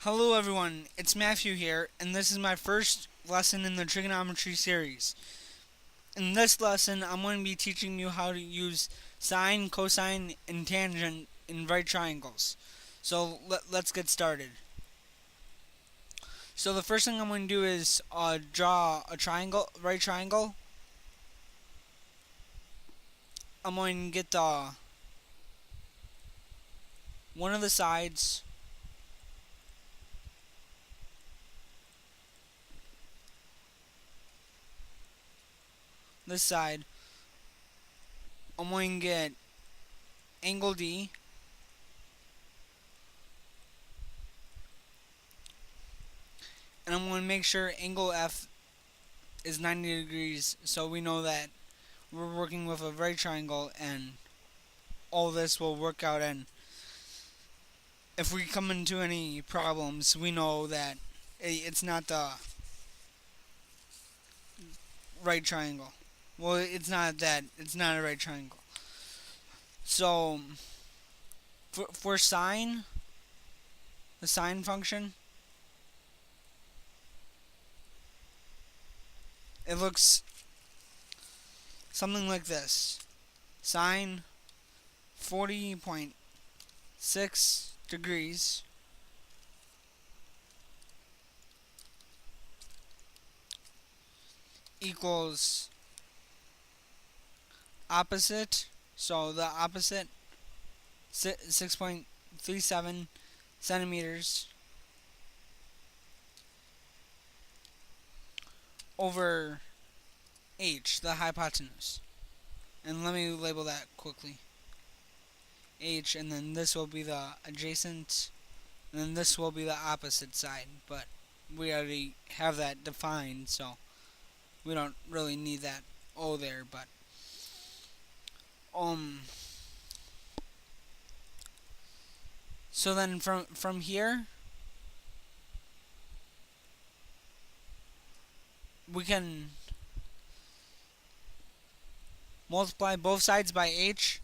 Hello everyone, it's Matthew here, and this is my first lesson in the trigonometry series. In this lesson, I'm going to be teaching you how to use sine, cosine, and tangent in right triangles. So let's get started. So the first thing I'm going to do is draw a triangle, right triangle. I'm going to get one of the sides, this side. I'm going to get angle D, and I'm going to make sure angle F is 90 degrees, so we know that we're working with a right triangle and all this will work out, and if we come into any problems we know that it's not the right triangle. Well, it's not a right triangle. So for sine, the sine function, it looks something like this. Sine 40.6 degrees equals opposite, so the opposite 6.37 centimeters over h, the hypotenuse. And let me label that quickly. H, and then this will be the adjacent, and then this will be the opposite side, but we already have that defined, so we don't really need that O there, but um so then from here we can multiply both sides by h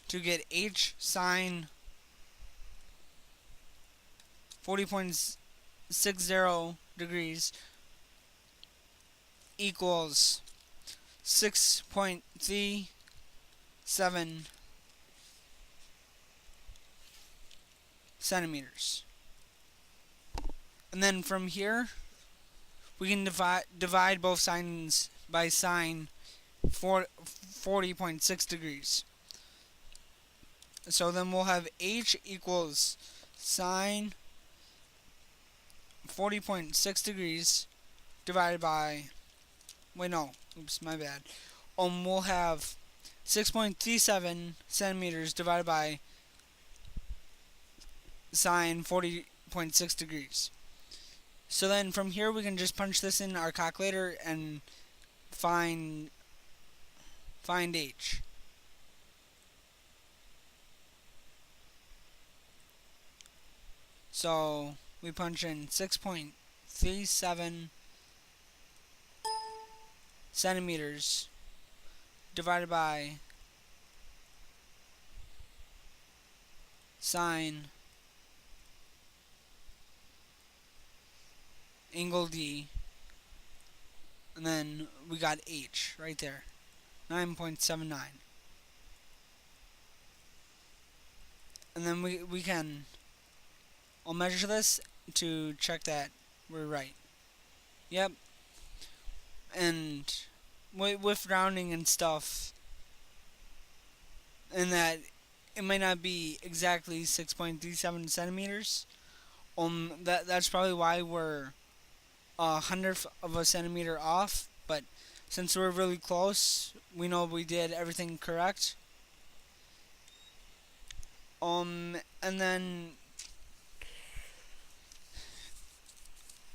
to get h sine 40.60 degrees equals 6.37 centimeters. And then from here we can divide both sides by sine 40.6 degrees. So then we'll have h equals sine 40.6 degrees divided by, wait, no, oops, my bad. We'll have 6.37 centimeters divided by sine 40.6 degrees. So then from here we can just punch this in our calculator and find h. So we punch in 6.37 centimeters divided by sine angle D, and then we got h right there, 9.79. And then we can, I'll measure this to check that we're right. Yep. And with rounding and stuff, and that it might not be exactly 6.37 centimeters. That's probably why we're a hundredth of a centimeter off. But since we're really close, we know we did everything correct. And then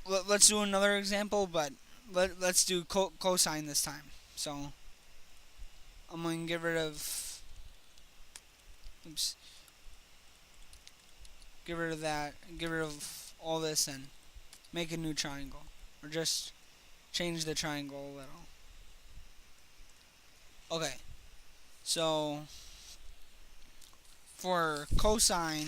let's do another example, but let's do cosine this time. So I'm going to get rid of, oops, get rid of that, get rid of all this and make a new triangle. Or just change the triangle a little. Okay, so for cosine,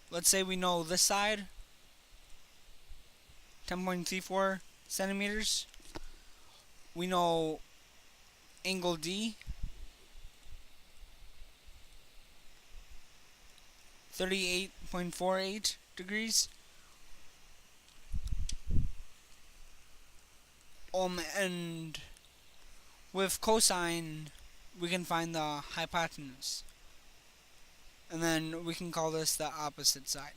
let's say we know this side, 10.34 centimeters. We know angle D, 38.48 degrees. And with cosine, we can find the hypotenuse. And then we can call this the opposite side.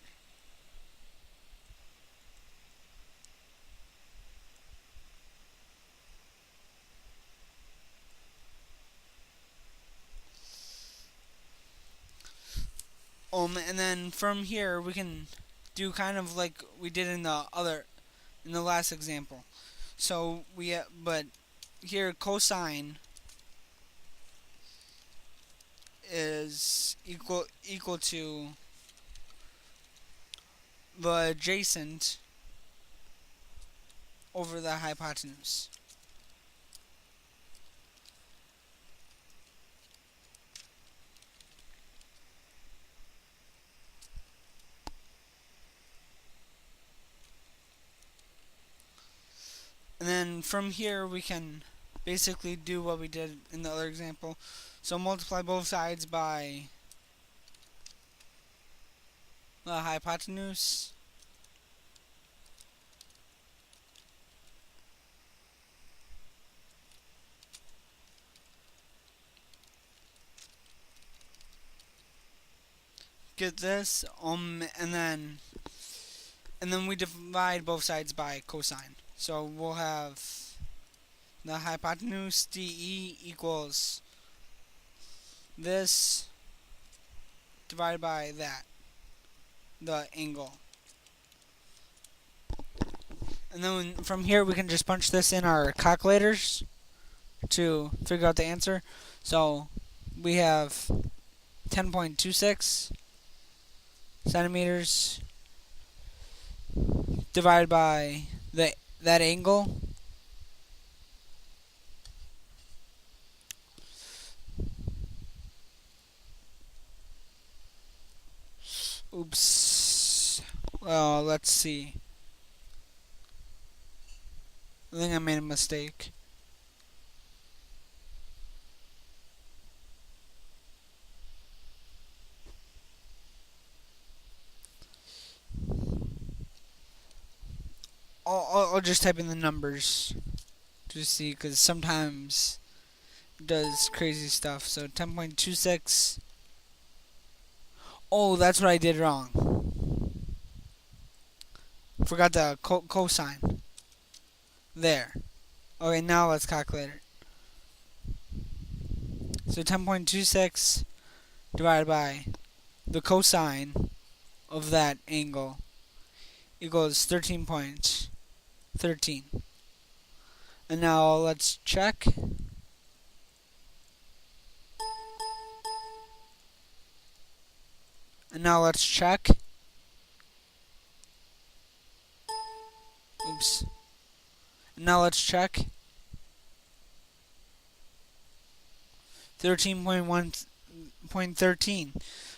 And then from here we can do kind of like we did in the last example. So but here cosine is equal to the adjacent over the hypotenuse. And then from here we can basically do what we did in the other example. So multiply both sides by the hypotenuse. Get this, and then we divide both sides by cosine. So we'll have the hypotenuse DE equals this divided by that, the angle. And then from here we can just punch this in our calculators to figure out the answer. So we have 10.26 centimeters divided by that angle. Oops. Well, let's see. I think I made a mistake. I'll just type in the numbers to see, because sometimes it does crazy stuff. So 10.26. Oh, that's what I did wrong. Forgot the cosine. There. Okay, now let's calculate it. So 10.26 divided by the cosine of that angle equals 13.13. And now let's check. And now let's check. Oops. And now let's check. 13.13.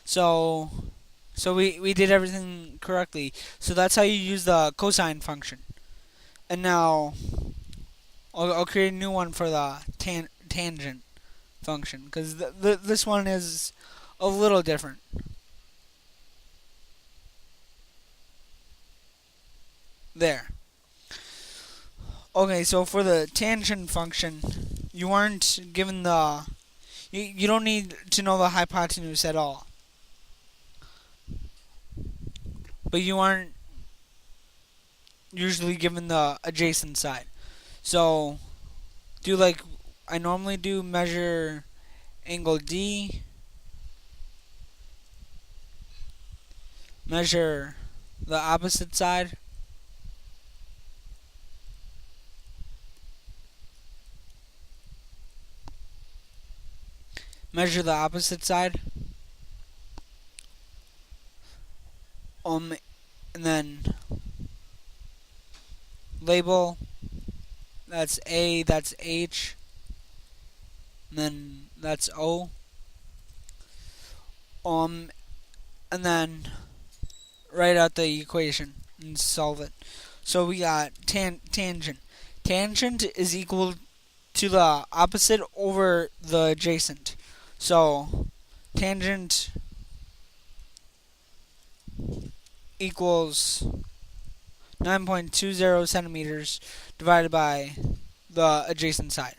So we did everything correctly. So that's how you use the cosine function. And now I'll create a new one for the tangent function, because this one is a little different. There. Okay, so for the tangent function, you aren't given the... You don't need to know the hypotenuse at all. But you aren't usually given the adjacent side. So, do like I normally do, measure angle D, measure the opposite side, measure the opposite side, and then label that's A, that's H, and then that's O. And then write out the equation and solve it. So we got tangent. Tangent is equal to the opposite over the adjacent. So tangent equals 9.20 centimeters divided by the adjacent side.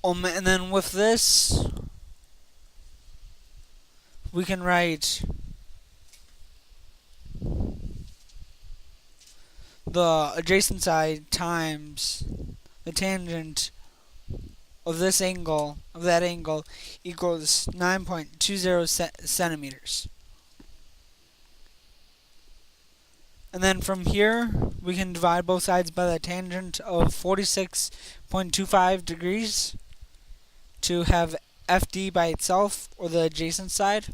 And then with this, we can write the adjacent side times the tangent of this angle, of that angle, equals 9.20 centimeters. And then from here, we can divide both sides by the tangent of 46.25 degrees to have FD by itself, or the adjacent side.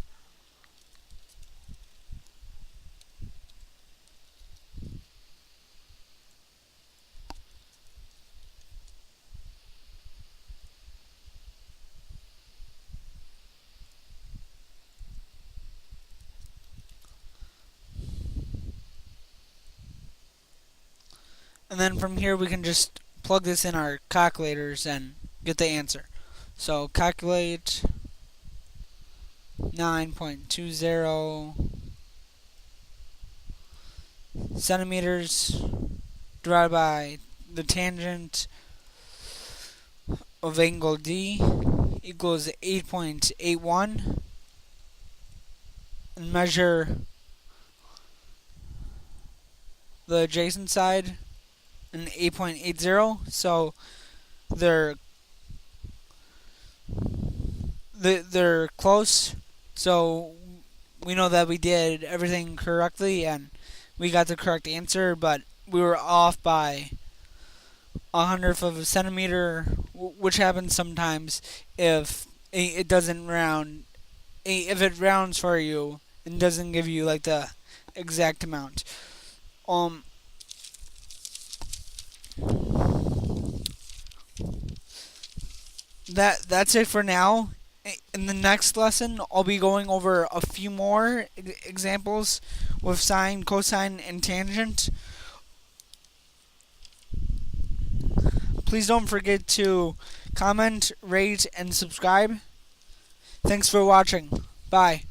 And then from here, we can just plug this in our calculators and get the answer. So calculate 9.20 centimeters divided by the tangent of angle D equals 8.81, and measure the adjacent side in 8.80. So they're close. So we know that we did everything correctly and we got the correct answer, but we were off by 1/100th of a centimeter, which happens sometimes if it doesn't round. If it rounds for you and doesn't give you like the exact amount. That's it for now. In the next lesson, I'll be going over a few more examples with sine, cosine, and tangent. Please don't forget to comment, rate, and subscribe. Thanks for watching. Bye.